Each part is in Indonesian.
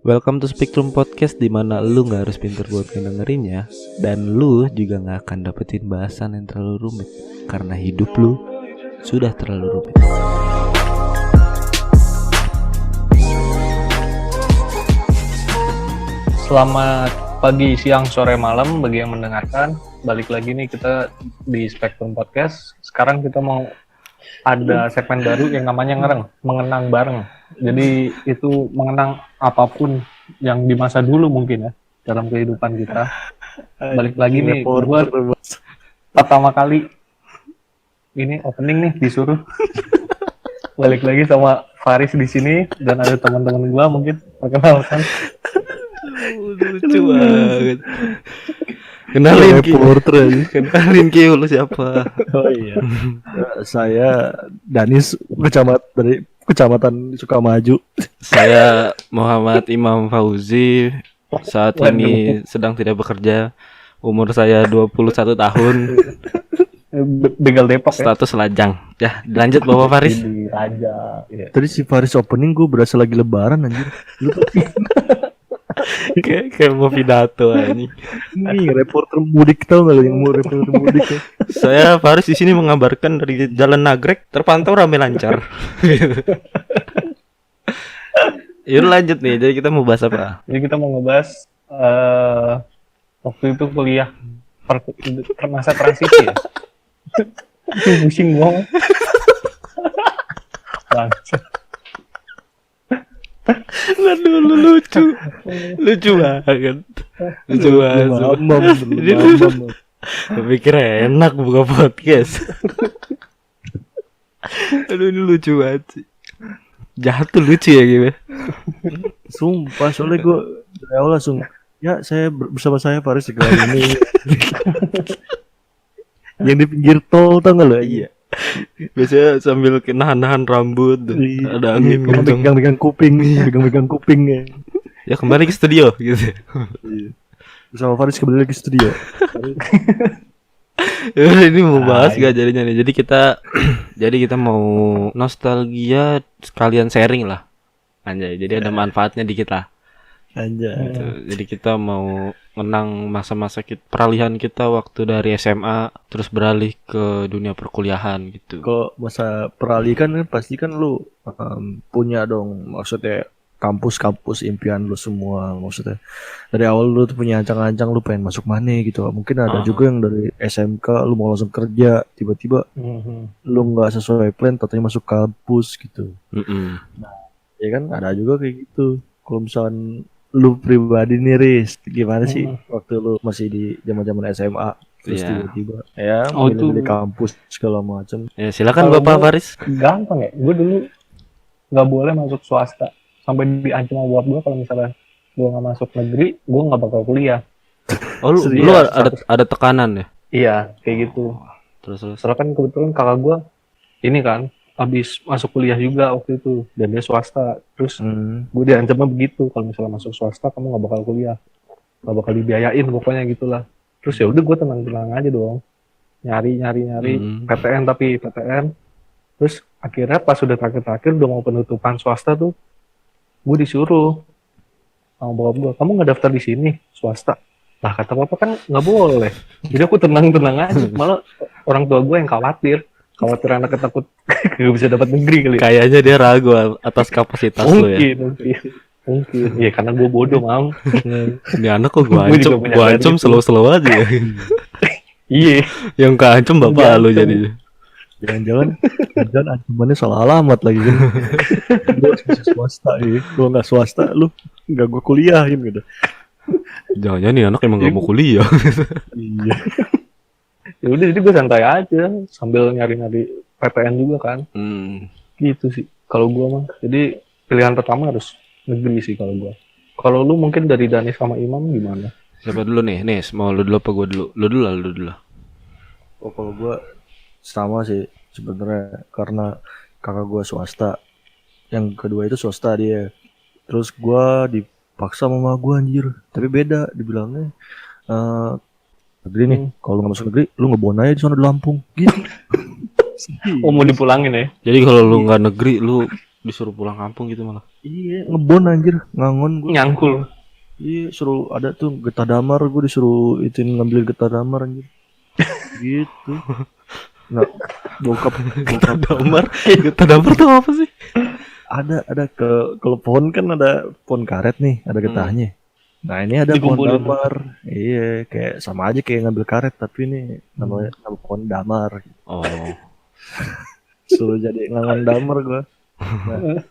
Welcome to Spectrum Podcast, di mana lu nggak harus pinter buat ngedengerinnya, dan lu juga nggak akan dapetin bahasan yang terlalu rumit karena hidup lu sudah terlalu rumit. Selamat pagi, siang, sore, malam bagi yang mendengarkan. Balik lagi nih kita di Spectrum Podcast. Sekarang kita mau ada segmen baru yang namanya mengenang bareng. Jadi itu mengenang apapun yang di masa dulu mungkin ya dalam kehidupan kita. Balik lagi nih, gue pertama kali ini opening nih disuruh. Balik lagi sama Faris di sini dan ada teman-teman gue mungkin perkenalkan. Lucu banget. Kenalin Ki, lu siapa? Oh iya. Saya Danis, dari Kecamatan Sukamaju. Saya Muhammad Imam Fauzi. Saat ini sedang tidak bekerja. Umur saya 21 tahun. Begal Depok ya. Status lajang. Ya, dilanjut Bapak Faris. Di Raja. Ya. Tadi si Faris opening gue berasa lagi lebaran anjir. Lu tuh kayak mau pidato ini. ini reporter mudik, tau gak lu yang mau reporter mudik ya? Saya Faris di sini mengabarkan dari Jalan Nagrek terpantau ramai lancar. Yuk lanjut nih. Jadi kita mau bahas apa? Jadi kita mau ngebahas waktu itu kuliah masa transisi ya. Pusing banget. Bangsa. Aduh, lucu banget. Pikir enak buka podcast. Aduh, ini lucu banget sih. Jatuh lucu ya gimana? Sumpah, soalnya gue dari awal langsung ya saya bersama saya Faris segala ini. Yang di pinggir tol, tau gak lo? Iya. Biasanya sambil nahan rambut, ada angin kenceng. Pegang kuping ya. Ya kembali ke studio gitu. Bersama Faris kembali lagi ke studio. Ini mau bahas gak jadinya nih. Jadi kita mau nostalgia sekalian sharing lah. Anjay, jadi ada manfaatnya dikit lah. Anjay. Jadi kita mau menang masa-masa peralihan kita waktu dari SMA terus beralih ke dunia perkuliahan gitu. Kalau masa peralihan kan pasti kan lu punya dong, maksudnya kampus impian lu semua, maksudnya dari awal lu tuh punya ancang-ancang lu pengen masuk mana gitu. Mungkin ada juga yang dari SMK lu mau langsung kerja, tiba-tiba lu nggak sesuai plan katanya masuk kampus gitu. Nah ya kan ada juga kayak gitu. Kalau misalkan lu pribadi nih Riz, gimana sih waktu lu masih di zaman SMA terus tiba-tiba ya milih kampus segala macam. Ya silakan Bapak Faris. Gampang ya, gue dulu nggak boleh masuk swasta sampai diancam sama bokap gue kalau misalnya gue nggak masuk negeri gue nggak bakal kuliah. Oh lu ada tekanan ya? Iya kayak gitu. Terus. Soalnya kan kebetulan kakak gue ini kan habis masuk kuliah juga waktu itu dan dia swasta, terus gue diancamnya begitu, kalau misalnya masuk swasta kamu nggak bakal kuliah, nggak bakal dibiayain pokoknya gitulah. Terus ya udah gue tenang aja dong, nyari PTN. Terus akhirnya pas sudah terakhir udah mau penutupan swasta tuh, gue disuruh sama bokap gue, kamu nggak daftar di sini swasta lah, kata papa kan nggak boleh. Jadi aku tenang aja, malah orang tua gue yang khawatir anaknya takut gak bisa dapat negeri kali. Kayaknya dia ragu atas kapasitas lu ya. Mungkin. Ya karena gue bodoh, Mam. Ini anak kok gua ancam slow aja ya. Iya. Yang keancam bapak lu jadi. Jangan ancamannya salah alamat lagi kan. Lu harus bisa swasta ya. Kalau nggak swasta lu nggak gue kuliahin gitu. Jangan-jangan nih anak emang nggak mau kuliah. Iya. Ya udah, jadi gue santai aja sambil nyari PTN juga kan. Gitu sih kalau gue mah. Jadi pilihan pertama harus negeri sih kalau gue. Kalau lu mungkin dari Danis sama Imam gimana? Siapa dulu nih? Nis, mau lu dulu apa gue dulu? Lu dulu. Oh kalau gue sama sih sebenarnya, karena kakak gue swasta, yang kedua itu swasta dia. Terus gue dipaksa sama gue anjir. Tapi beda dibilangnya. Negeri nih, kalau nggak masuk negeri, lu ngebon aja di sana di Lampung, gitu. Oh mau dipulangin ya? Jadi kalau lu nggak negeri, lu disuruh pulang kampung gitu malah. Iya, ngebon anjir, ngangon gue. Nyangkul. Iya, suruh ada tuh getah damar, gue disuruh itin ngambil getah damar anjir. Gitu. Nah, bokap Damar. Kita damar tuh apa sih? ada kalau pohon kan ada pohon karet nih, ada getahnya. Nah, ini ada pohon Dikumpulin. damar. Iya, kayak sama aja kayak ngambil karet, tapi ini namanya pohon damar. Oh. Suruh jadi ngangon damar gua. Nah,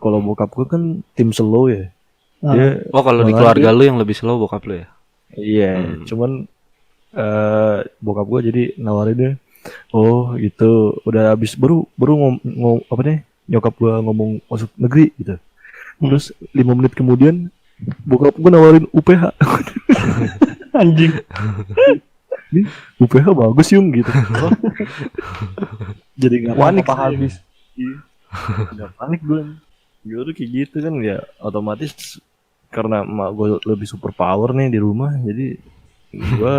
kalau bokap gua kan tim slow ya. Dia Oh, kalau di malah keluarga lu yang lebih slow bokap lu ya? iya, cuman bokap gua jadi nawarin dia. Oh, itu udah habis baru apa nih? Nyokap gua ngomong masuk negeri gitu. Terus 5 menit kemudian bokap gua nawarin UPH. Anjing. Nih, UPH bagus yung gitu. Jadi nggak panik Apa saya. habis? Iya. Nggak panik gue. Gue tuh kayak gitu kan ya otomatis karena emak gue lebih super power nih di rumah, jadi gue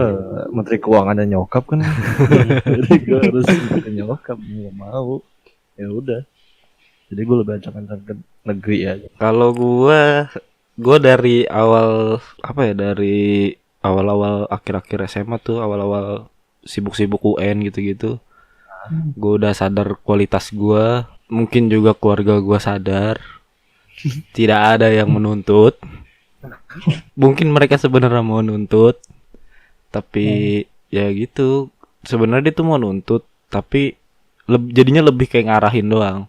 menteri keuangannya nyokap kan. Jadi gue harus ikutin nyokap, nggak mau. Ya udah. Jadi gue lebih ancang-ancang ke negeri aja. Kalau gua dari awal apa ya, dari awal-awal akhir-akhir SMA tuh, awal-awal sibuk-sibuk UN gitu-gitu. Gua udah sadar kualitas gua, mungkin juga keluarga gua sadar. Tidak ada yang menuntut. Mungkin mereka sebenarnya mau nuntut, tapi ya gitu. Sebenarnya dia tuh mau nuntut, tapi jadinya lebih kayak ngarahin doang.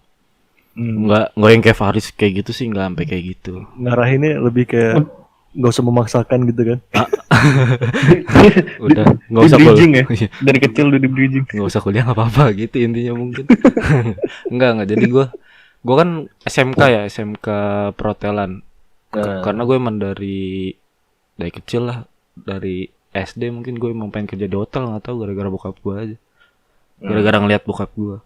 Nggak yang kayak Faris kayak gitu sih, nggak sampai kayak gitu. Ngarahinnya lebih kayak nggak usah memaksakan gitu kan. Udah nggak Di usah bridging ya? Iya. Dari kecil udah di bridging. Nggak usah kuliah nggak apa-apa gitu intinya mungkin. Nggak jadi gue kan SMK ya, SMK perhotelan. Karena gue emang dari kecil lah, dari SD mungkin gue emang pengen kerja di hotel, nggak tahu gara-gara bokap gue aja, gara-gara ngeliat bokap gue.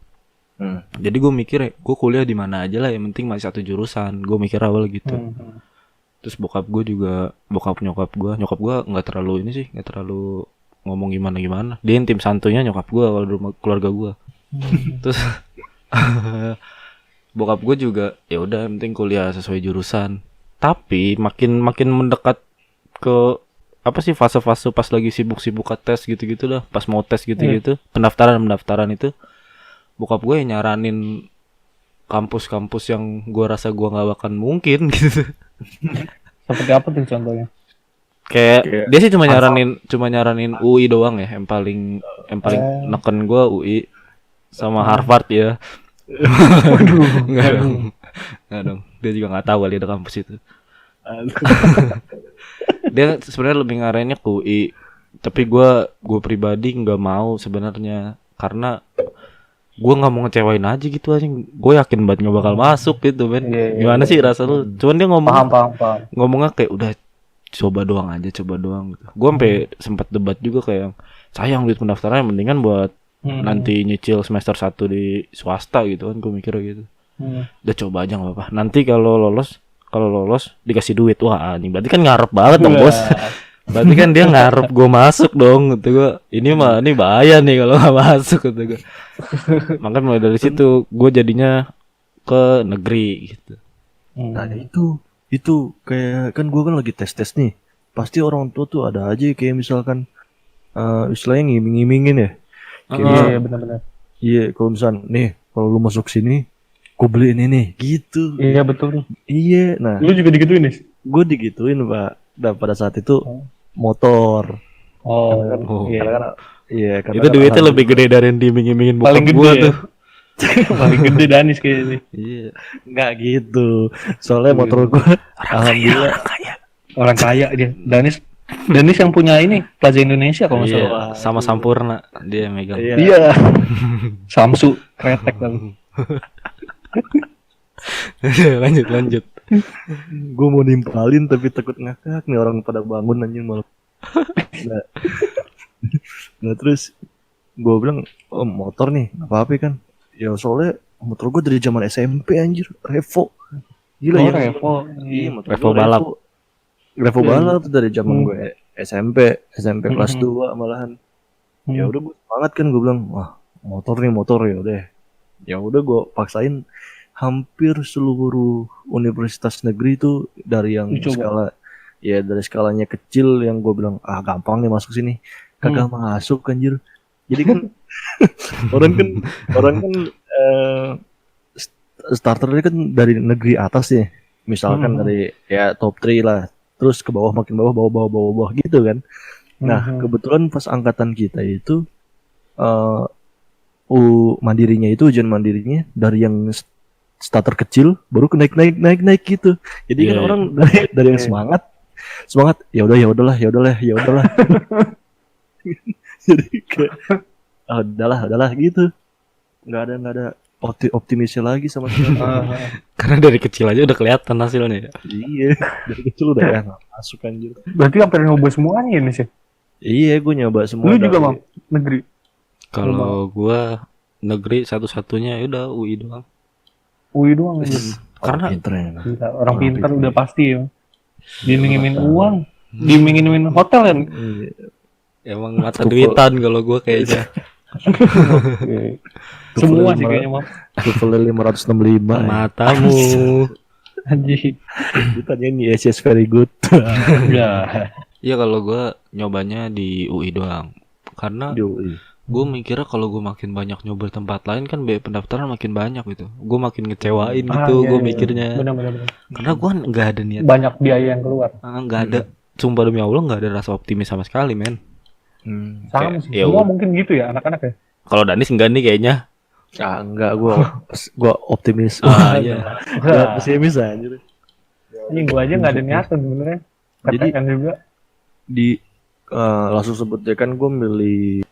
Jadi gue mikir gue kuliah di mana aja lah, yang penting masih satu jurusan. Gue mikir awal gitu. Terus bokap nyokap gue nggak terlalu ini sih, nggak terlalu ngomong gimana. Dia tim santunya nyokap gue kalau di rumah keluarga gue. Terus bokap gue juga ya udah yang penting kuliah sesuai jurusan. Tapi makin mendekat ke apa sih fase-fase pas lagi sibuk-sibuk ke tes gitu-gitu lah, pas mau tes gitu-gitu, pendaftaran itu, bokap gue yang nyaranin kampus-kampus yang gue rasa gue nggak bakal mungkin gitu. Seperti apa tuh contohnya? Kayak dia sih cuma nyaranin UI doang ya, yang paling neken gue UI sama Harvard ya. Nggak dong, dia juga nggak tahu kali ada kampus itu. Dia sebenarnya lebih ngarahinnya ke UI, tapi gue pribadi nggak mau sebenarnya, karena gue nggak mau ngecewain aja gitu aja. Gue yakin banget nggak bakal masuk gitu, men. Gimana sih rasa lu? Cuman dia Paham. ngomongnya kayak udah coba doang gitu. Gue sampai sempat debat juga kayak, sayang duit pendaftaran, mendingan buat nanti nyicil semester 1 di swasta gitu kan. Gue mikirnya gitu. Udah coba aja nggak apa-apa. Nanti kalau lolos dikasih duit. Wah, ini berarti kan ngarep banget dong, bos. Berarti kan dia ngarep gue masuk dong gitu. Gue ini bahaya nih kalau nggak masuk gitu gue. Makanya mulai dari situ gue jadinya ke negeri gitu. Nah itu kayak kan gue kan lagi tes nih, pasti orang tua tuh ada aja kayak misalkan istilahnya ngiming-ngimingin ya. Iya benar-benar. Iya, kalau misalkan nih kalau lu masuk sini gue beliin ini gitu. Iya betul. Iya, nah Lu juga digituin nih? gue digituin pak. Dan pada saat itu motor. Iya, karena Itu duitnya lebih gede dari yang diiming-imingin bokap paling gede gue ya? tuh. Paling gede Danis kayaknya. Iya. nggak gitu. Soalnya motor gue alhamdulillah Orang kaya dia. Danis yang punya ini Plaza Indonesia kalau nggak Iya, salah. sama Sampurna dia yang megang. Iya. Samsu kretek kan. lanjut. gue mau nimpalin tapi takut ngakak nih orang pada bangun anjing malam. Nah terus gue bilang motor nih apa kan ya, soalnya motor gue dari zaman SMP anjir, Revo. Gila ya Revo. Iya, motor Revo gua balap. Revo balap tuh dari zaman gue SMP kelas 2 malahan. Ya udah gue semangat kan, gue bilang wah motor ya udah gue paksain hampir seluruh universitas negeri itu dari yang Dicoba. dari skalanya kecil yang gue bilang gampang nih masuk sini, kagak masuk anjir. Jadi kan orang kan starternya kan dari negeri atas ya, misalkan dari ya top 3 lah, terus ke bawah makin bawah gitu kan. Nah kebetulan pas angkatan kita itu mandirinya itu ujian mandirinya dari yang starter kecil baru naik gitu. Jadi kan orang dari yang semangat ya udahlah. Jadi kayak udahlah gitu. Nggak ada optimisnya lagi sama sekali. Karena dari kecil aja udah kelihatan hasilnya ya. Iya, dari kecil udah nggak masuk anjir. Berarti hampir nyoba semuanya ini sih. Iya, gue nyoba semua. Lu juga Mam, negeri? Kalau gua negeri satu-satunya ya udah UI doang. UI doang. Karena Gila, orang pintar udah pasti ya. Diiming-imingin uang, diiming-imingin hotel kan. emang mata duitan kalau gua kayaknya. Semua sih kayaknya Mam. Level 565. Matamu. Anjing. Ditanyain yes very good. Ya. Iya kalau gua nyobanya di UI doang. Karena gue mikirnya kalau gue makin banyak nyoba tempat lain kan biaya pendaftaran makin banyak gitu. Gue makin ngecewain gitu. Gue mikirnya. Benar. Karena gue nggak ada niat. Banyak biaya yang keluar. Nggak ada. Sumpah demi Allah nggak ada rasa optimis sama sekali men. Sama sih. Semua mungkin gitu ya anak-anak ya. Kalau Danis enggak nih kayaknya. Enggak, gue optimis. Iya. Gue pesimis anjir. Ini gue aja nggak ada niatan sebenarnya. Jadi PTN juga. Langsung sebutnya kan gue milih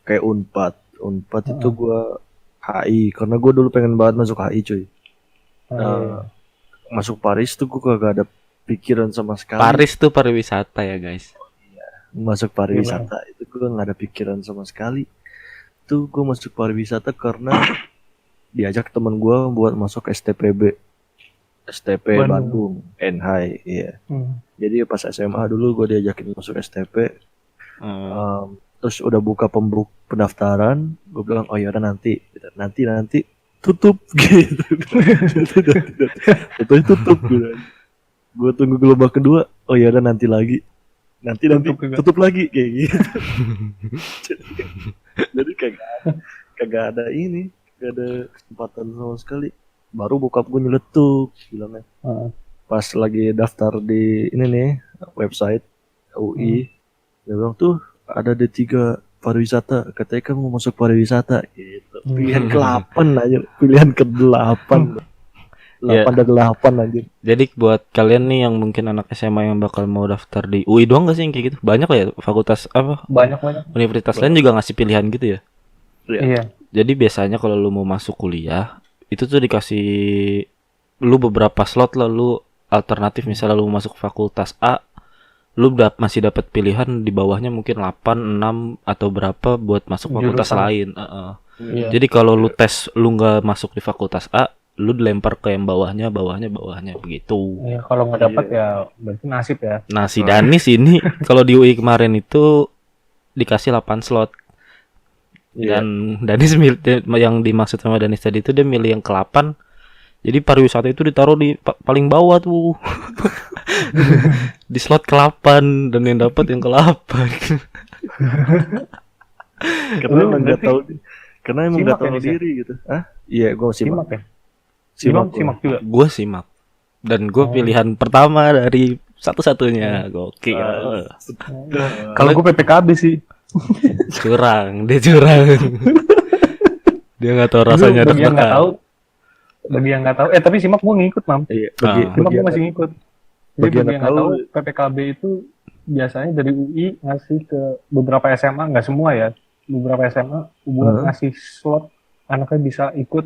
kayak Unpad itu gue HI karena gue dulu pengen banget masuk HI cuy. Masuk Paris tuh gue kagak ada pikiran sama sekali. Paris tuh pariwisata ya guys. Masuk pariwisata itu gue nggak ada pikiran sama sekali. Tuh gue masuk pariwisata karena diajak teman gue buat masuk STPB, STP Bandung, NHI, iya. Jadi pas SMA dulu gue diajakin masuk STP. Terus udah buka pendaftaran, gue bilang oh yaudah nanti tutup gitu. tutup gitu. Gue tunggu gelombang kedua, oh yaudah nanti tutup lagi kayak gitu. Jadi kagak ada kesempatan sama sekali. Baru bokap gue nyeletuk bilangnya. Pas lagi daftar di ini nih website UI, dia bilang tuh ada D3 pariwisata, katanya kamu mau masuk pariwisata gitu. Pilihan ke-8 aja, pilihan ke-8. 8 dan 8 aja. Jadi buat kalian nih yang mungkin anak SMA yang bakal mau daftar di UI doang gak sih yang kayak gitu? Banyak ya fakultas apa? Banyak. Universitas lain juga ngasih pilihan gitu ya? Iya. Jadi biasanya kalau lu mau masuk kuliah, itu tuh dikasih lu beberapa slot lah, lu alternatif misalnya lu masuk fakultas A, lu masih dapat pilihan di bawahnya mungkin 8, 6 atau berapa buat masuk fakultas lain. Iya. Jadi kalau lu tes lu nggak masuk di fakultas A, lu dilempar ke yang bawahnya begitu. Iya, kalau nggak dapat ya berarti nasib ya. Nah, si Danis ini kalau di UI kemarin itu dikasih 8 slot. Dan Danis yang dimaksud sama Danis tadi itu dia milih yang ke-8. Jadi pariwisata itu ditaruh di paling bawah tuh. Di slot ke-8 dan yang dapat yang ke-8. Karena emang nggak tahu. Karena emang nggak tahu diri gitu. Iya, gue simak ya. Simak juga. Gue simak. Dan gue pilihan pertama dari satu-satunya. Gokil. Kalau gue PPKB sih. Curang. Dia nggak tahu rasanya deg-degan. Bagi yang nggak tahu, tapi simak gue ngikut Mam. Iya. Simak gue masih ngikut. Jadi bagi yang nggak tahu, PPKB itu biasanya dari UI ngasih ke beberapa SMA, nggak semua ya. Beberapa SMA buat ngasih slot anaknya bisa ikut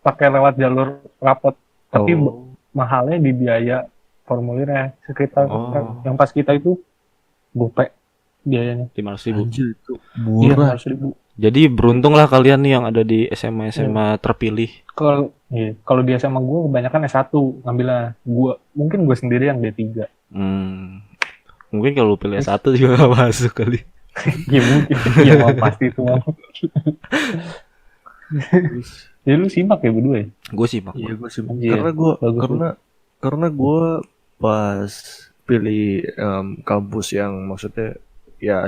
pakai lewat jalur rapot. Tapi mahalnya di biaya formulirnya sekitar yang pas kita itu gope biayanya 500.000. Anjir, itu murah. 500.000. Jadi beruntunglah kalian nih yang ada di SMA terpilih. Kalau di SMA gue kebanyakan S1 ngambilnya. Mungkin gue sendiri yang D3. Mungkin kalau lu pilih S1 juga gak masuk kali. Ya mungkin. Ya mau pasti itu mau. Terus Jadi lu simak ya berdua ya? Gue simak. iya gue sih Anjir, karena gue bagus, karena gue pas pilih kampus yang maksudnya ya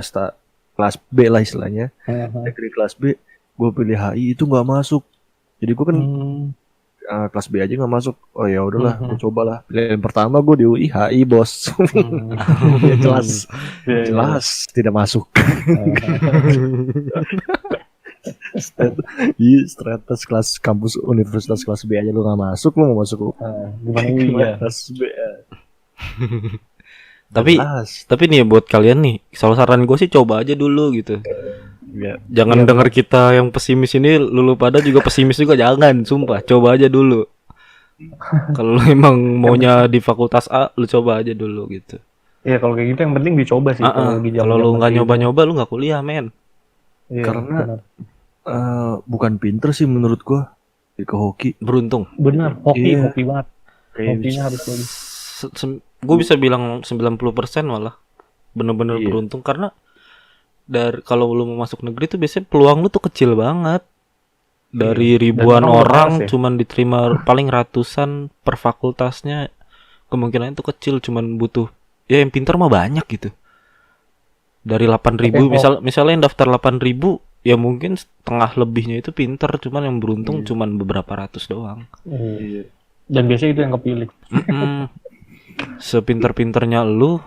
kelas B lah istilahnya, negeri kelas B, gue pilih HI itu nggak masuk. Jadi gue kan kelas B aja nggak masuk. Oh ya udahlah, gue cobalah. Pilihan pertama gue di UI HI bos. Ya, jelas tidak masuk. Di status kelas kampus universitas kelas B aja lu nggak masuk, lu mau masuk Gimana UI ya? kelas B ya. Tapi Jelas. tapi nih buat kalian nih, saran gue sih coba aja dulu gitu. Ya, Jangan denger kita yang pesimis ini, lu pada juga pesimis juga jangan, sumpah. Coba aja dulu. Kalau lu emang maunya di fakultas A, lu coba aja dulu gitu. Iya kalau kayak gitu yang penting dicoba sih. Kalau lu nggak nyoba-nyoba, lu nggak kuliah, men. Iya, karena benar. bukan pinter sih menurut gua ke hoki. Beruntung. Benar, hoki Iya. hoki banget. Kayak Hokinya harus bagus. Gue bisa bilang 90% malah. Bener-bener Iya. beruntung karena kalau lu mau masuk negeri tuh biasanya peluang lu tuh kecil banget. Dari ribuan Dan orang orang keras ya. cuman diterima paling ratusan per fakultasnya. Kemungkinan itu kecil, cuman butuh ya yang pintar mah banyak gitu. Dari 8.000 misalnya yang daftar 8.000 ya mungkin setengah lebihnya itu pintar, cuman yang beruntung cuman beberapa ratus doang. Iya. Dan biasanya itu yang kepilih. Sepinter-pinternya lu,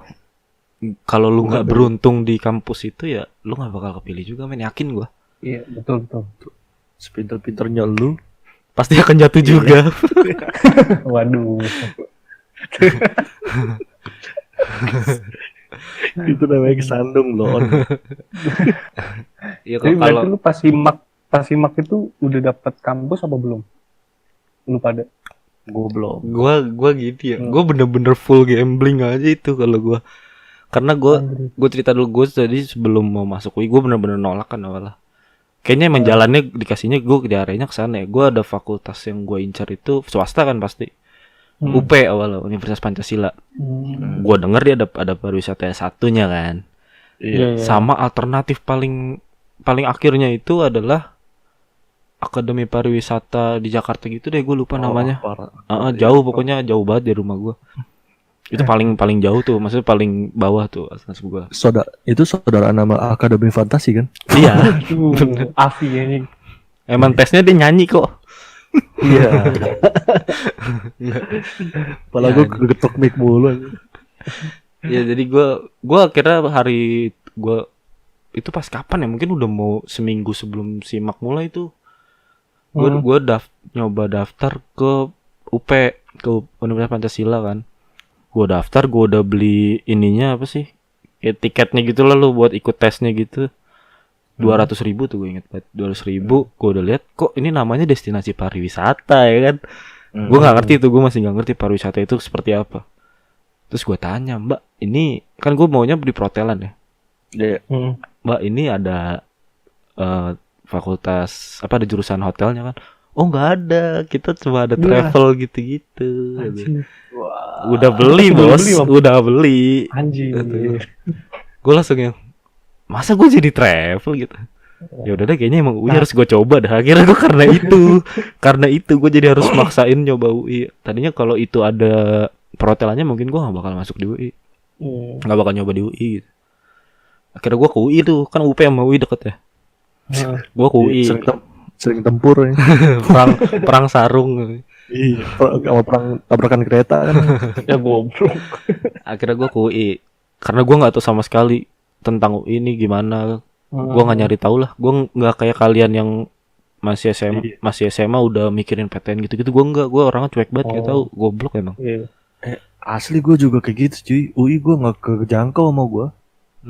kalau lu nggak beruntung di kampus itu ya lu nggak bakal kepilih juga, men, yakin gua. Iya, betul betul. Sepinter-pinternya lu Pasti akan jatuh juga. Waduh. itu namanya kesandung loh. Iya Jadi berarti kalau lu pas simak itu udah dapat kampus apa belum? Lu pada? Gue belum. gua gitu ya. Gua bener-bener full gambling aja itu kalau gua. Karena gua cerita dulu, gua tadi sebelum mau masuk UI gua bener-bener nolak kan awalnya. Kayaknya emang jalannya dikasihnya gue diarahnya ke sana ya. Gue ada fakultas yang gue incar itu swasta kan pasti. UP awalnya, Universitas Pancasila. Gue denger dia ada pariwisata satunya kan. Iya. Sama alternatif paling akhirnya itu adalah Akademi Pariwisata di Jakarta gitu deh, gue lupa namanya. Jauh pokoknya, jauh banget dari rumah gue. Itu paling jauh tuh, maksudnya paling bawah tuh asal gue. Itu saudara nama Akademi Fantasi kan? Iya. Afi ini. Emang tesnya dia nyanyi kok. Iya. Padahal gue kegetok mic mulu. Ya jadi gue akhirnya hari gue itu pas kapan ya, mungkin udah mau seminggu sebelum simak mulai tuh. Gue nyoba daftar ke UP, ke Universitas Pancasila kan. Gue daftar, gue udah beli ininya apa sih, kayak tiketnya gitu lah lu buat ikut tesnya gitu. 200.000 tuh gue inget banget. 200.000 gue udah lihat kok ini namanya destinasi pariwisata ya kan. Gue nggak ngerti tuh, gue masih nggak ngerti pariwisata itu seperti apa. Terus gue tanya, Mbak, ini kan gue maunya di perhotelan ya. Iya. Mbak, ini ada fakultas apa, ada jurusan hotelnya kan? Oh nggak ada, kita cuma ada travel gitu-gitu. Udah beli bos, udah beli. Anjir. Gue langsung yang, masa gue jadi travel gitu. Ya udah deh, kayaknya emang UI harus gue coba dah. Akhirnya gue karena itu gue jadi harus maksain nyoba UI. Tadinya kalau itu ada perhotelannya mungkin gue nggak bakal masuk di UI, nggak bakal nyoba di UI gitu. Akhirnya gue ke UI tuh, kan UP sama UI deket ya. Gue ke UI. Sering tempur ya. perang sarung. Iya, sama perang tabrakan kereta kan. Ya goblok. Akhirnya gue ke UI karena gue nggak tahu sama sekali tentang UI ini gimana. Gue nggak nyari tahu lah. Gue nggak kayak kalian yang masih SMA udah mikirin PTN gitu-gitu. Gue nggak, gue orangnya cuek banget, nggak tahu, goblok emang. Asli gue juga kayak gitu cuy. UI gue nggak kejangkau sama gue.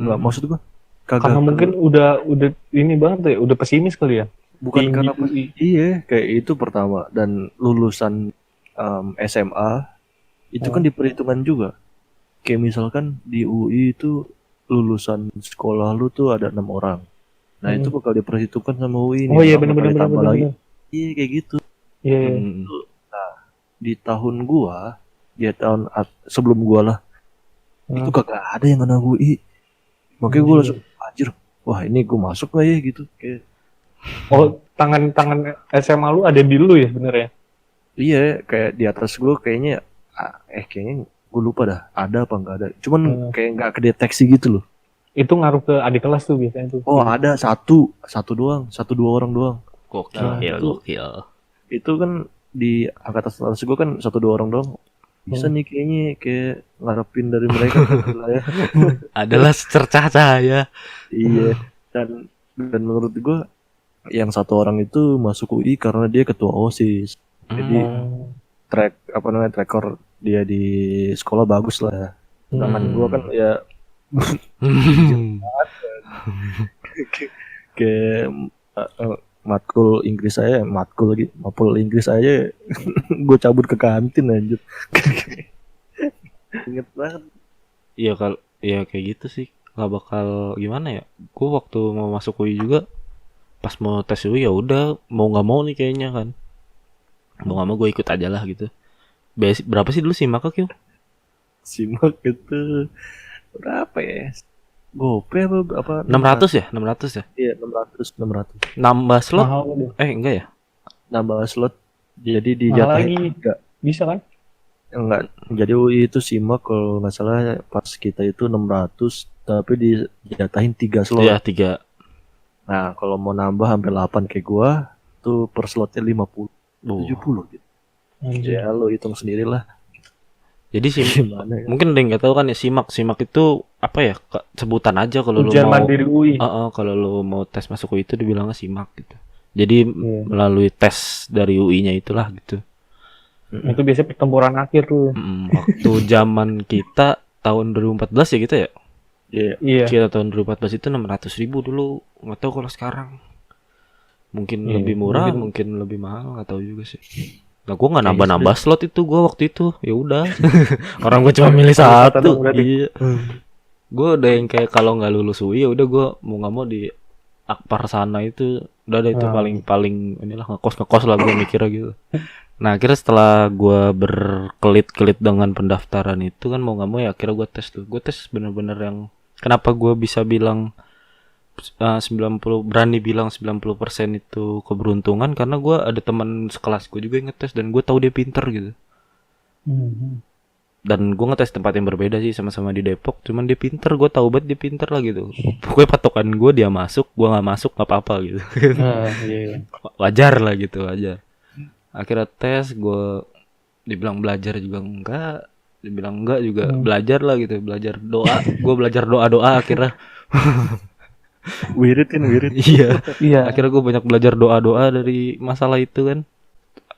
Nggak, maksud gue kagak. Karena mungkin udah ini banget ya, udah pesimis kali ya. Bukan karena iya kayak itu pertama, dan lulusan SMA itu kan diperhitungkan juga. Kayak misalkan di UI itu lulusan sekolah lu tuh ada 6 orang. Nah itu bakal diperhitungkan sama UI. Oh iya benar-benar lagi. Iya kayak gitu. Iya. Nah di tahun gua, tahun sebelum gua lah, itu kagak ada yang kena UI. Makanya gua langsung anjir, wah ini gua masuk gak ya gitu. Kayak Oh, tangan SMA lu ada di lu ya, bener ya? Iya, kayak di atas gue kayaknya kayaknya gue lupa dah ada apa nggak ada. Cuman kayak nggak kedeteksi gitu loh. Itu ngaruh ke adik kelas tuh biasanya tuh. Oh ada satu doang, 1-2 orang doang. Gokil, Nah, gokil. Itu kan di angkatan atas gue kan 1-2 orang doang. Bisa nih kayaknya kayak ngarepin dari mereka gitu lah ya. Adalah secercah cahaya. Iya. Dan menurut gue yang 1 orang itu masuk UI karena dia ketua OSIS. Jadi track record dia di sekolah bagus lah. Sedangkan gue kan ya kayak matkul Inggris aja gue cabut ke kantin anjir. Ingat banget. Iya kalau ya kayak gitu sih nggak bakal gimana ya. Gue waktu mau masuk UI juga pas mau tes UI ya udah mau nggak mau nih kayaknya kan. Mau nggak mau gue ikut aja lah gitu. Berapa sih dulu sih maka Kyo? Simak itu berapa ya? Gope apa 600 ya? 600 ya? Iya 600. Nambah slot? Mahal tuh. Enggak ya? Nambah slot. Jadi Mahal dijatahin lagi. 3. Bisa kan? Enggak. Jadi UI itu simak kalau nggak salah pas kita itu 600 tapi dijatahin 3 slot. Iya 3. Nah, kalau mau nambah sampai 8 kayak gua tuh per slotnya 50, 70 gitu. Anjir. Ya lo hitung sendirilah Jadi sih gimana ya. mungkin ada yang nggak tahu kan ya simak itu apa ya sebutan aja kalau lu Ujian mau mandiri UI. kalau lu mau tes masuk UI itu dibilangnya simak gitu. Jadi Iya. melalui tes dari UI-nya itulah gitu. Itu biasanya pertempuran akhir tuh. Waktu zaman kita tahun 2014 ya gitu ya. Iya. Kita tahun 2014 itu 600.000 dulu. Nggak tahu kalau sekarang. Mungkin Iya, lebih murah, mungkin lebih mahal, nggak tahu juga sih. Nah, gue nggak nambah slot itu gue waktu itu. Ya udah. Orang gue cuma milih satu. Iya. Gue udah yang kayak kalau nggak lulus UI ya udah gue mau nggak mau di Akpar sana itu udah ada itu paling inilah ngekos lah gue mikirnya gitu. Nah akhirnya setelah gue berkelit-kelit dengan pendaftaran itu kan mau nggak mau ya akhirnya gue tes bener-bener yang kenapa gue bisa bilang 90 berani bilang 90% itu keberuntungan karena gue ada teman sekelas gue juga yang ngetes dan gue tahu dia pinter gitu. Dan gue ngetes tempat yang berbeda sih sama-sama di Depok, cuman dia pinter, gue tahu banget dia pinter lah gitu. Pokoknya patokan gue dia masuk, gue nggak masuk nggak apa-apa gitu. Iya. Wajar lah gitu aja. Akhirnya tes gue dibilang belajar juga enggak, dibilang enggak juga belajar lah gitu, belajar doa. Gue belajar doa akhirnya. Wirid. Iya. Akhirnya gue banyak belajar doa dari masalah itu kan.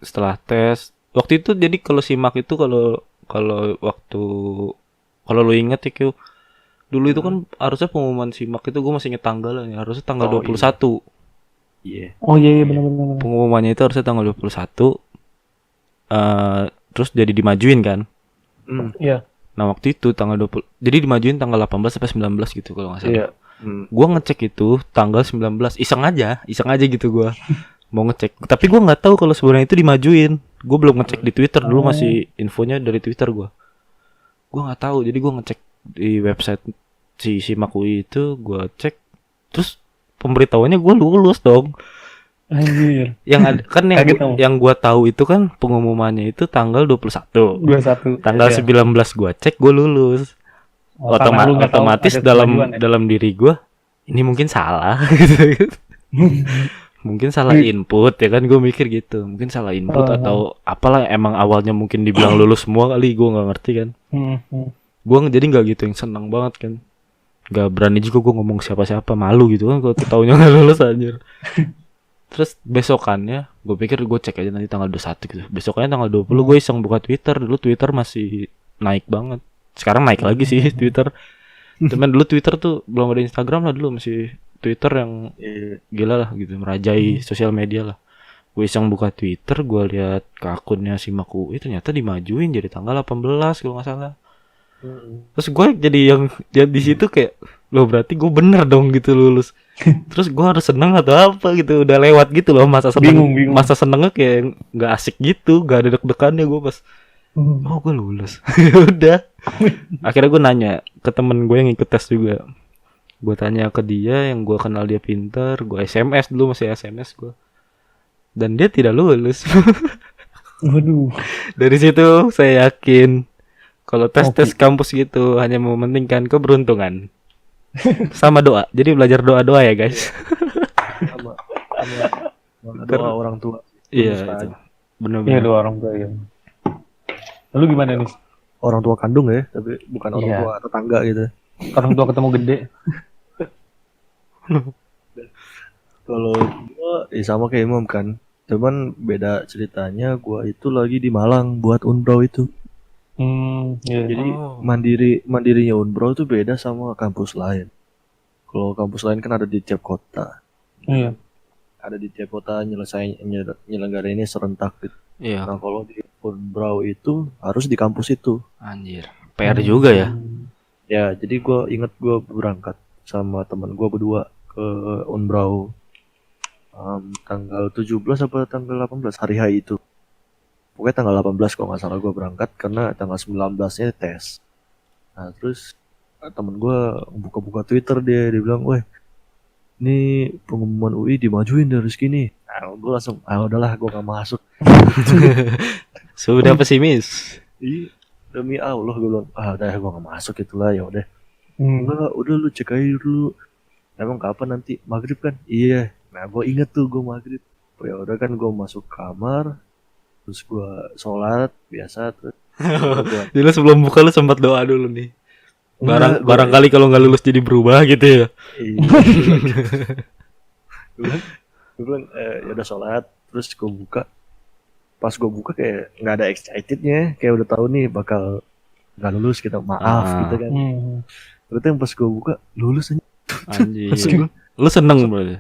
Setelah tes, waktu itu jadi kalau simak itu kalau lu inget ya Kyo, dulu itu kan harusnya pengumuman simak itu gue masih inget tanggalnya, harusnya tanggal 21. Iya. Oh iya benar. Pengumumannya itu harusnya tanggal 21. Terus jadi dimajuin kan. Iya. Nah waktu itu tanggal 20, jadi dimajuin tanggal 18 sampai 19 gitu kalau nggak salah. Iya. Gua ngecek itu tanggal 19, iseng aja gitu gua. Mau ngecek, tapi gua nggak tahu kalau sebenarnya itu dimajuin. Gua belum ngecek di Twitter dulu, masih infonya dari Twitter gua nggak tahu, jadi gua ngecek di website si Simak UI itu, gua cek, terus pemberitahuannya gua lulus dong. Anjir. Yang ada kan yang gua tahu itu kan pengumumannya itu tanggal 21. Tanggal 19 gua cek gua lulus. Otomatis dalam diri gue ini mungkin salah gitu. Mungkin salah input ya kan, gue mikir gitu, mungkin salah input atau apalah, emang awalnya mungkin dibilang lulus semua kali, gue nggak ngerti kan. Gue jadi nggak gitu yang senang banget kan, nggak berani juga gue ngomong siapa-siapa, malu gitu kan kalau taunya nggak lulus anjir. Terus besokannya gue pikir gue cek aja nanti tanggal 21 gitu, besokannya tanggal 20 gue iseng buka Twitter. Dulu Twitter masih naik banget, sekarang naik lagi sih Twitter. Cuman dulu Twitter tuh belum ada Instagram lah, dulu masih Twitter yang gila lah gitu, merajai sosial media lah. Gue iseng buka Twitter, gue lihat ke akunnya Simak UI, ternyata dimajuin jadi tanggal 18 kalau nggak salah. Terus gue jadi yang di situ kayak, loh berarti gue bener dong gitu lulus. Terus gue harus seneng atau apa gitu, udah lewat gitu loh masa seneng. Bingung. Masa senengnya kayak nggak asik gitu, nggak ada deg-degannya gue pas. Oh gue lulus. Udah. Akhirnya gue nanya ke temen gue yang ikut tes juga, Gue tanya ke dia yang gue kenal dia pinter, gue SMS dulu, masih SMS gue. Dan dia tidak lulus. Waduh. Dari situ saya yakin kalau tes kampus gitu hanya mementingkan keberuntungan sama doa. Jadi belajar doa-doa ya guys. sama sama doa orang tua. Iya Terus itu. Iya, Benar-benar. 2 orang tua ya. Lalu gimana nih? orang tua kandung ya, tapi bukan orang Iya. tua tetangga gitu. Orang tua ketemu gede. Kalau gua sama kayak Imam kan, cuman beda ceritanya. Gua itu lagi di Malang buat Unbrow itu. Iya. Jadi Oh. mandirinya Unbrow itu beda sama kampus lain. Kalau kampus lain kan ada di tiap kota, Iya. ada di tiap kota nyelenggarainnya serentak gitu. Iya, Nah kalau di Unbrow itu harus di kampus itu. anjir. PR juga ya. Ya jadi gue inget gue berangkat sama teman gue berdua ke Unbrow tanggal 17 apa tanggal 18 hari H itu. Pokoknya tanggal 18 kalau nggak salah gue berangkat karena tanggal 19-nya tes. Nah terus temen gue buka-buka Twitter dia bilang, "Weh, ini pengumuman UI dimajuin dari segini." Nah gue langsung, udahlah gue gak masuk. Sudah pesimis. Ih, demi Allah gue bilang, udah gue gak masuk itulah, ya udah. Hmm. Enggak, udah lu cek aja dulu. Emang kapan nanti? Maghrib kan? Iya. Nah gue inget tuh gue maghrib. Ya udah kan gue masuk kamar, terus gue sholat biasa terus gua- Jadi lu sebelum buka lu sempat doa dulu nih. Enggak, gua- Barangkali kalau nggak lulus jadi berubah gitu ya. Iya. gue bilang ya udah sholat, terus gue buka. Pas gue buka kayak nggak ada excitednya, kayak udah tahu nih bakal nggak lulus kita, maaf Ah. gitu kan. Hmm. Ternyata yang pas gue buka lulus aja. Anjir. Maksud gue, Lu seneng berarti.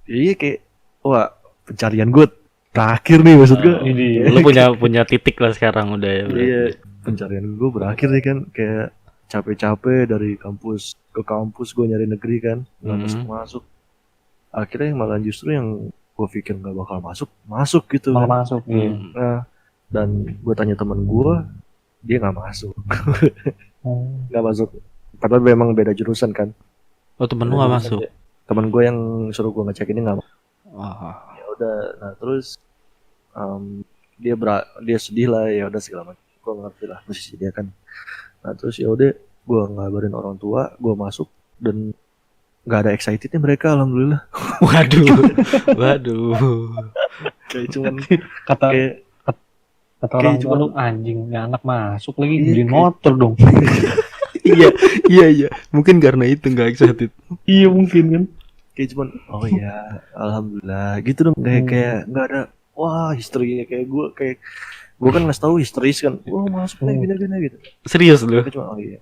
iya kayak wah pencarian gue berakhir nih maksud gue. Ini. Lu punya titik lah sekarang udah ya. berarti. Iya, pencarian gue berakhir nih kan, kayak capek-capek dari kampus ke kampus gue nyari negeri kan, nggak masuk. Akhirnya malah justru yang gue pikir nggak bakal masuk gitu Malah kan. masuk. Iya. Hmm. Nah, dan gue tanya teman gue, dia nggak masuk, Hmm. nggak masuk. Padahal memang beda jurusan kan. Oh, temen lu nggak masuk. Teman gue yang suruh gue ngecek ini nggak masuk. Wah. Ya udah, nah terus dia sedih lah, ya udah segala macam. Gue ngerti lah posisi dia kan. Nah terus ya udah, gue ngabarin orang tua, gue masuk dan nggak ada excitednya mereka, alhamdulillah. Waduh. Waduh. Kayak cuman Kata kayak kata orang kayak tua cuma- lu, anjing ini anak masuk lagi Iya, beliin kayak- motor dong. iya. Mungkin karena itu nggak excited. Iya mungkin kan. kayak cuman oh ya alhamdulillah gitu dong, kayak nggak ada wah historinya kayak gue kan nggak tahu historis kan, wah masuk nih gini gitu. Serius lu? Mereka cuma oh iya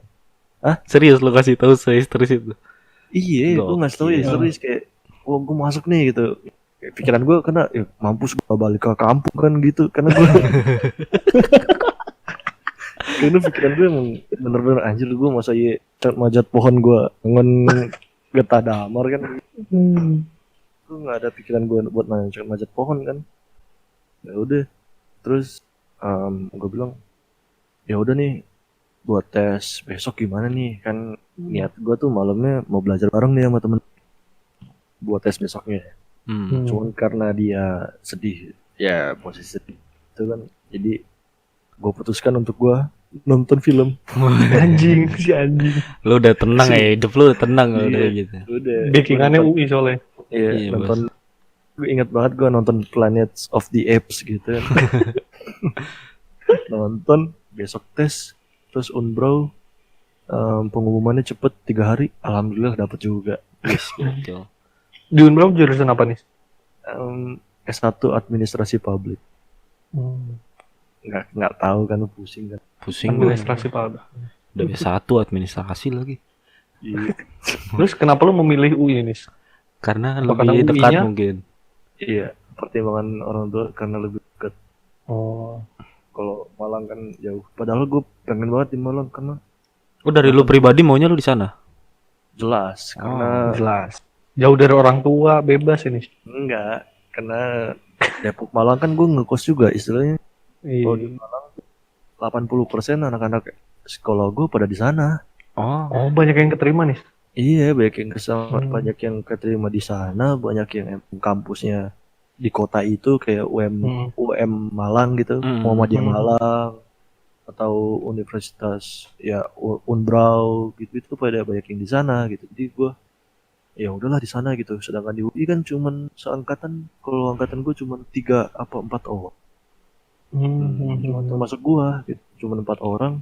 Serius lu kasih tahu saya terus itu. iya gue nggak tahu Gokil. historis kayak wah gue masuk nih gitu. Kayak pikiran gue karena mampus gue balik ke kampung kan gitu, karena gue karena pikiran gue emang bener-bener anjir, gue masa iya majat pohon gue ngon getah damar kan. Gue nggak ada pikiran gue buat manjat pohon kan. Ya udah, terus gue bilang ya udah nih buat tes besok gimana nih, kan niat gue tuh malamnya mau belajar bareng nih sama temen buat tes besoknya. Hmm. Cuman karena dia sedih ya, posisi sedih itu kan, jadi gue putuskan untuk gue nonton film. Anjing si anjing. Lu udah tenang ya, hidup lu udah tenang Iya. udah gitu. Udah Backingannya gua nonton- UI soalnya. iya, Iya, nonton. Gue ingat banget gue nonton Planet of the Apes gitu kan. Nonton, besok tes, terus Unbrow, pengumumannya cepet 3 hari, alhamdulillah dapet juga. Wis, gokil. Di Unbrow jurusan apa nih? S1 administrasi publik. Nggak tahu kan, pusing kan. Pusing gua. Administrasi Pak. Udah S1 administrasi lagi. Iya. Terus kenapa lu memilih UI nih? Karena Apa karena lebih dekat UI-nya? mungkin. Iya, pertimbangan orang tua karena lebih dekat. Oh. Kalau Malang kan jauh. Padahal gue pengen banget di Malang karena Oh, dari lu pribadi maunya lu di sana? jelas, karena Jelas. Jauh dari orang tua, bebas ini. enggak, karena Depok Malang kan gue ngekos juga istilahnya. Kalau di Iya. Malang 80% anak-anak sekolah gue pada di sana. Oh. Oh, banyak yang keterima nih. Iya, banyak yang kesama, Hmm. banyak yang keterima di sana, banyak yang emang kampusnya di kota itu kayak Hmm. UM Malang gitu, Muhammadiyah Hmm. Malang atau Universitas ya Unbrau gitu itu pada banyak yang di sana gitu. Jadi gua ya udahlah di sana gitu. Sedangkan di UI kan cuman seangkatan, kalau angkatan gua cuman 3 apa 4 orang. Hmm. Hmm. Termasuk gua gitu. Cuman 4 orang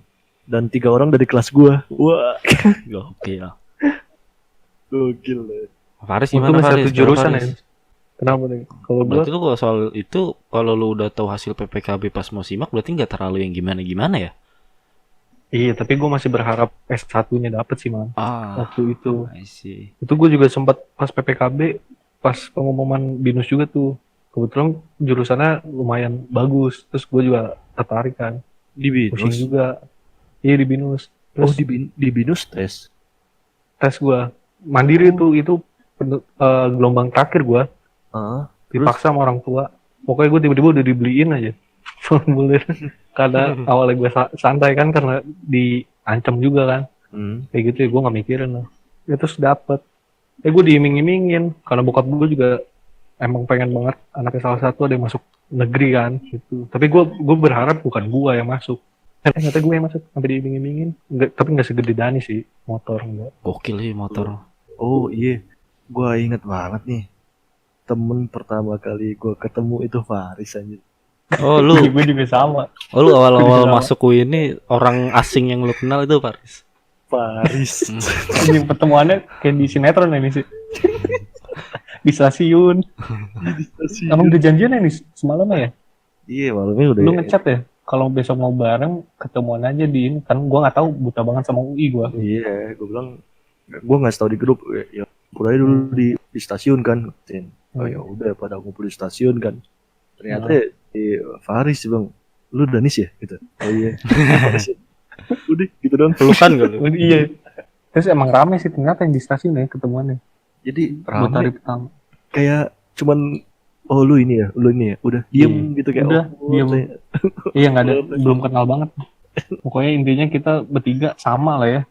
dan 3 orang dari kelas gua. Wah, Gokil. gokil deh. Faris Untung gimana masih Faris? satu jurusan ya. Faris? Kenapa nih? Kalau gue, Berarti lu kalau soal itu kalau lu udah tahu hasil PPKB pas mau simak berarti nggak terlalu yang gimana-gimana ya? iya, tapi gue masih berharap S1-nya dapet sih, man. Ah, Waktu itu. I see. Itu gue juga sempat pas PPKB, pas pengumuman BINUS juga tuh. Kebetulan jurusannya lumayan bagus, terus gue juga tertarik kan. Di Pusing BINUS. juga. Iya di BINUS. Oh, Terus di BINUS tes. tes gue mandiri tuh, itu gelombang terakhir gue. Ah, Dipaksa sama orang tua. Pokoknya gue tiba-tiba udah dibeliin aja formulir. Karena awalnya gue santai kan, karena diancam juga kan. Kayak gitu ya, gue gak mikirin lah. Ya terus dapet. Gue diiming-imingin. Karena bokap gue juga emang pengen banget anaknya salah satu ada yang masuk negeri kan. Gitu. Tapi gue berharap bukan gue yang masuk. Ternyata gue yang masuk, sampai diiming-imingin. Tapi gak segede Dani sih, motor enggak. Gokil sih motor. Oh iya, gua inget banget nih. Temen pertama kali gua ketemu itu Faris aja. Oh lu, Gue juga sama. oh lu awal-awal Sama. masuk UI ini orang asing yang lu kenal itu Faris. Faris. Ini pertemuannya kayak di sinetron ini sih. Di stasiun. Emang udah janjian ya nih semalam ya? Iya, malamnya udah. Lu ngechat ya? Kalau besok mau bareng, ketemuan aja di ini. Kan gua nggak tahu, buta banget sama UI gua. Iya, gua bilang gua nggak tahu di grup. Ya, kuliah dulu di stasiun kan. Oh ya udah pada ngumpul di stasiun kan. Ternyata di Faris bang, lu Danis ya gitu. Oh iya. Faris ya. Udah gitu dong. Pelukan gak lu? Iya. Terus emang rame sih ternyata yang di stasiun ya ketemuannya. Jadi Buat hari rame pertama. kayak cuman oh lu ini ya, udah diem gitu kayak Udah, oh, diem. saya- Iya nggak ada, belum kenal banget. Pokoknya intinya kita bertiga sama lah ya.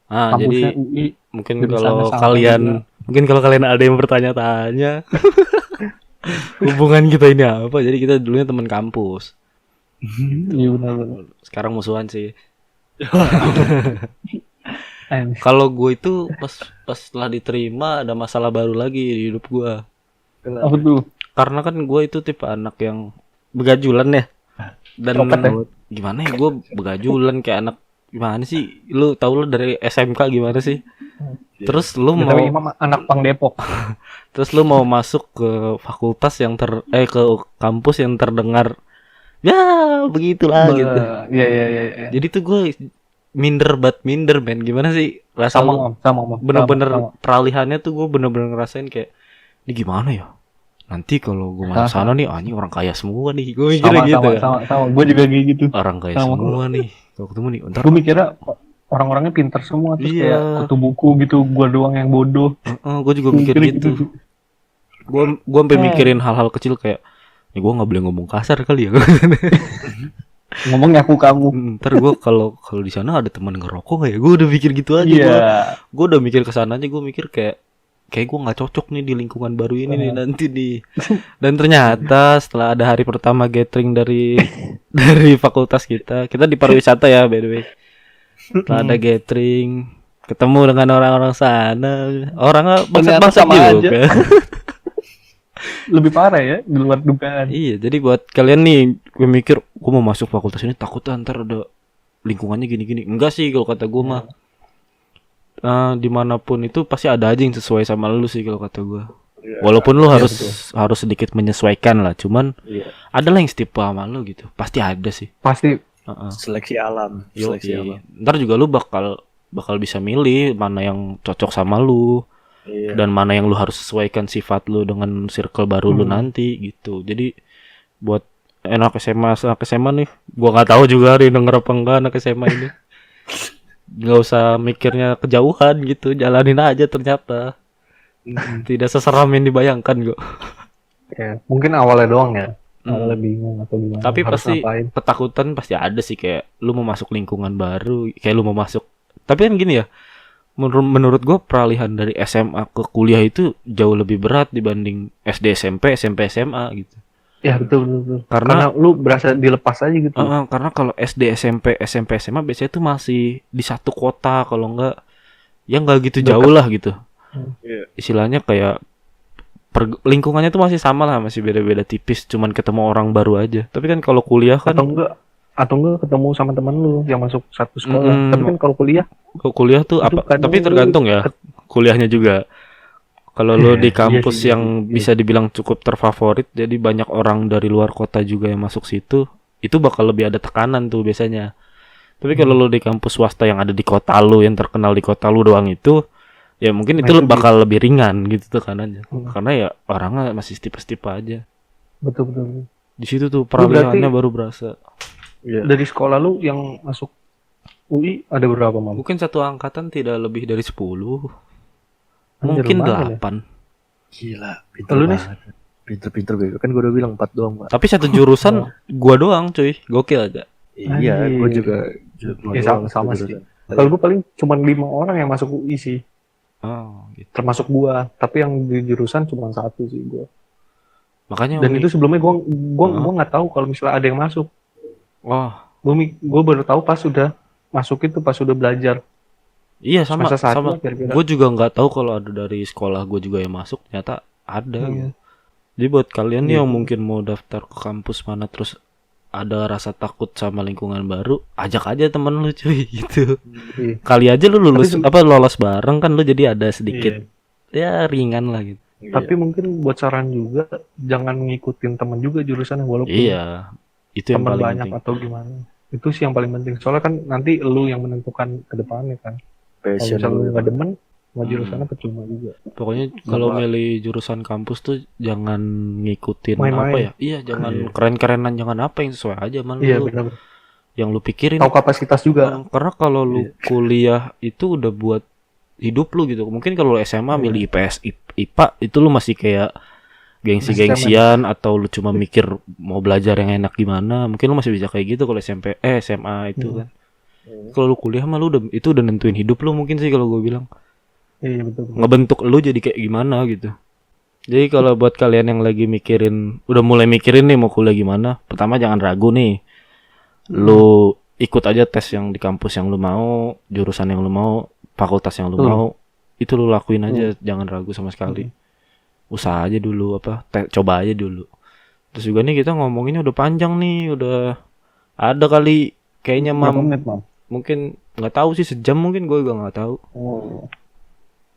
Ah, Kampusnya jadi UI. mungkin jurusannya kalau sama kalian juga. mungkin kalau kalian ada yang bertanya-tanya hubungan kita ini apa? Jadi kita dulunya teman kampus. Iya benar-benar. Sekarang musuhan sih. Eh, Kalau gue itu pas setelah diterima ada masalah baru lagi di hidup gue. apa tuh? Karena kan gue itu tipe anak yang begajulan ya. Dan Copet ya? gimana ya gue begajulan kayak anak gimana sih? Lu tau lu dari SMK gimana sih? Terus lu mau Tapi Imam anak Pang Depok. terus lu mau masuk ke fakultas yang ke kampus yang terdengar ya begitulah gitu. Iya iya iya. Iya. Jadi tuh gue minder men, gimana sih rasa Sama lu Om, sama Om. bener-bener Sama. peralihannya tuh gue bener-bener ngerasain kayak ini gimana ya, nanti kalau gue masuk sana nih anjing orang kaya semua nih, gue mikirnya Sama, gitu sama, kan. sama. Gue juga kayak gitu. Orang kaya Sama. semua nih kalau ketemu nih ntar Gue mikirnya orang-orangnya pintar semua, terus Iya. kayak kutu buku gitu, gue doang yang bodoh. gue juga mikir gitu. Gue sampai mikirin hal-hal kecil kayak ya gue nggak boleh ngomong kasar kali ya. Ngomong ngaku kamu. Ntar gue kalau di sana ada teman ngerokok nggak ya, gue udah mikir gitu aja. Iya. Gue udah mikir kesana aja, gue mikir kayak gue nggak cocok nih di lingkungan baru ini nih nanti nih. Dan ternyata setelah ada hari pertama gathering dari fakultas kita di pariwisata ya by the way. Setelah ada gathering, ketemu dengan orang-orang sana, orangnya Ternyata bangsa sama juga. Lebih parah ya, di luar dugaan. Iya, jadi buat kalian nih, gue mikir gue mau masuk fakultas ini takutnya ntar ada lingkungannya gini-gini. Enggak sih kalau kata gue mah. Dimanapun itu pasti ada aja yang sesuai sama lu sih kalau kata gue. Walaupun lu harus sedikit menyesuaikan lah, cuman ada lah yang setipe sama lu gitu. Pasti ada sih. Pasti. Seleksi alam. Seleksi alam. Ntar juga lu bakal bisa milih mana yang cocok sama lu. Iya. Dan mana yang lu harus sesuaikan sifat lu dengan circle baru lu nanti gitu. Jadi buat anak SMA nih, gua nggak tahu juga nih denger apa enggak anak SMA ini. Nggak usah mikirnya kejauhan gitu, jalanin aja ternyata. Tidak seseram yang dibayangkan kok. Ya, mungkin awalnya doang ya. Awalnya bingung atau gimana. Tapi harus pasti ngapain. ketakutan pasti ada sih, kayak lu mau masuk lingkungan baru, kayak lu mau masuk. Tapi kan gini ya, menurut gue peralihan dari SMA ke kuliah itu jauh lebih berat dibanding SD SMP SMA gitu. Ya betul. Karena lu berasa dilepas aja gitu. karena kalau SD SMP SMA biasanya tuh masih di satu kota, kalau enggak ya enggak gitu Dekat. jauh lah gitu. Iya. Istilahnya kayak lingkungannya tuh masih sama lah, masih beda-beda tipis, cuman ketemu orang baru aja. Tapi kan kalau kuliah kan atau enggak ketemu sama teman lu yang masuk satu sekolah. Tapi kan kalau kuliah tuh itu apa? kadang Tapi tergantung ya kuliahnya juga. Kalau lo di kampus yang bisa dibilang cukup terfavorit, jadi banyak orang dari luar kota juga yang masuk situ, itu bakal lebih ada tekanan tuh biasanya. Tapi kalau lo di kampus swasta yang ada di kota lo, yang terkenal di kota lo doang itu, ya mungkin itu bakal lebih ringan gitu tekanannya. Karena ya orangnya masih tipes-tipes aja. Betul. Di situ tuh peralihannya baru berasa. Iya. Dari sekolah lu yang masuk UI ada berapa, Mam? Mungkin satu angkatan tidak lebih dari 10. Anjir, Mungkin lumayan 8. Gila, pinter Lu, Nis? banget. Pinter bego. Kan gue udah bilang 4 doang, Pak. Tapi satu jurusan gua doang, cuy. Gokil aja. Iya, Anjir. gue juga Ya, sama sih. Kalau gue paling cuma 5 orang yang masuk UI sih, Oh, gitu. termasuk gua. Tapi yang di jurusan cuma 1 sih gua. Makanya Dan itu sebelumnya gua nggak tahu kalau misalnya ada yang masuk. wah, Gua baru tahu pas sudah masuk itu, pas sudah belajar. iya sama Semester 1 sama. kira-kira. Gue juga nggak tahu kalau ada dari sekolah gue juga yang masuk, ternyata ada gitu. Jadi buat kalian nih yang mungkin mau daftar ke kampus mana terus ada rasa takut sama lingkungan baru, ajak aja temen lu cuy gitu. Iya. Kali aja lu lolos bareng kan, lu jadi ada sedikit ya ringan lah gitu. Tapi mungkin buat saran juga, jangan ngikutin teman juga jurusannya, walaupun Iya, itu yang teman paling banyak penting. atau gimana. Itu sih yang paling penting. Soalnya kan nanti lu yang menentukan ke depannya kan. Kalau Passion misalnya lu lu. nggak demen, mau jurusannya percuma juga. Pokoknya kalau milih jurusan kampus tuh jangan ngikutin Main-main. apa ya? Iya, jangan keren-kerenan, jangan apa yang sesuai aja man Iya lu. benar. Yang lu pikirin. Tahu kapasitas juga. Karena kalau lu kuliah itu udah buat hidup lu gitu. Mungkin kalau lu SMA milih IPS, IPA itu lu masih kayak gengsi-gengsian atau lu cuma mikir mau belajar yang enak gimana. Mungkin lu masih bisa kayak gitu kalau SMA itu kan. Kalau lu kuliah mah lu udah nentuin hidup lu mungkin sih kalau gue bilang. Iya betul. Ngebentuk lu jadi kayak gimana gitu. Jadi kalau buat kalian yang lagi udah mulai mikirin nih mau kuliah gimana, pertama jangan ragu nih. Lu ikut aja tes yang di kampus yang lu mau, jurusan yang lu mau, fakultas yang lu mau, itu lu lakuin aja, jangan ragu sama sekali. Usaha aja dulu coba aja dulu. Terus juga nih kita ngomonginnya udah panjang nih, udah ada kali kayaknya Berapa menit, Mam? mungkin nggak tahu sih, sejam mungkin, gue juga nggak tahu. Oh.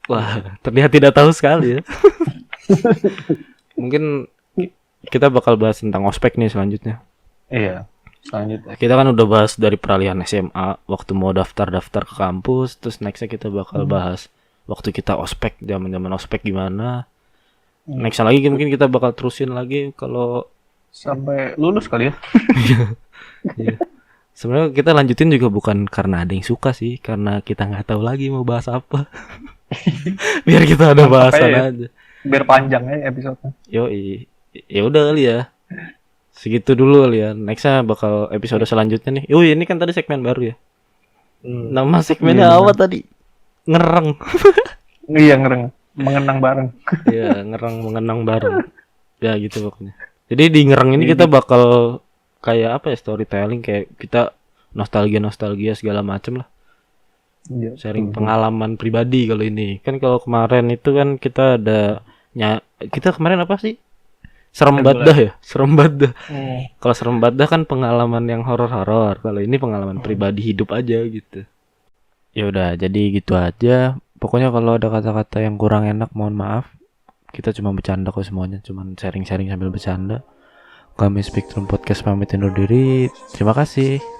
Wah, terlihat tidak tahu sekali ya. Mungkin kita bakal bahas tentang ospek nih selanjutnya. Iya. Selanjutnya. Kita kan udah bahas dari peralihan SMA, waktu mau daftar ke kampus, terus nextnya kita bakal bahas waktu kita ospek, zaman ospek gimana. Nextnya lagi mungkin kita bakal terusin lagi kalau Sampai lulus kali ya. Iya. Sebenarnya kita lanjutin juga bukan karena ada yang suka sih, karena kita nggak tahu lagi mau bahas apa. Biar kita ada bahasan aja. Biar panjang ya episode-nya. Yoi, ya udah kali ya. Segitu dulu kali ya. Nextnya bakal episode selanjutnya nih. Yoi, ini kan tadi segmen baru ya. Nama segmennya apa tadi? Ngereng. Iya, ngereng. Mengenang bareng. Iya, mengenang bareng. Ya gitu pokoknya. Jadi di ngereng ini kita bakal kayak apa ya, storytelling, kayak kita nostalgia segala macem lah. Iya. Sharing pengalaman pribadi kalau ini. Kan kalau kemarin itu kan kita ada kita kemarin apa sih? Serem Badah ya? Serem Badah. Kalau Serem Badah kan pengalaman yang horor-horor. Kalau ini pengalaman pribadi hidup aja gitu. Ya udah, jadi gitu aja. Pokoknya kalau ada kata-kata yang kurang enak mohon maaf. Kita cuma bercanda kok semuanya, cuman sharing-sharing sambil bercanda. Kami Spektrum Podcast pamit undur diri. Terima kasih.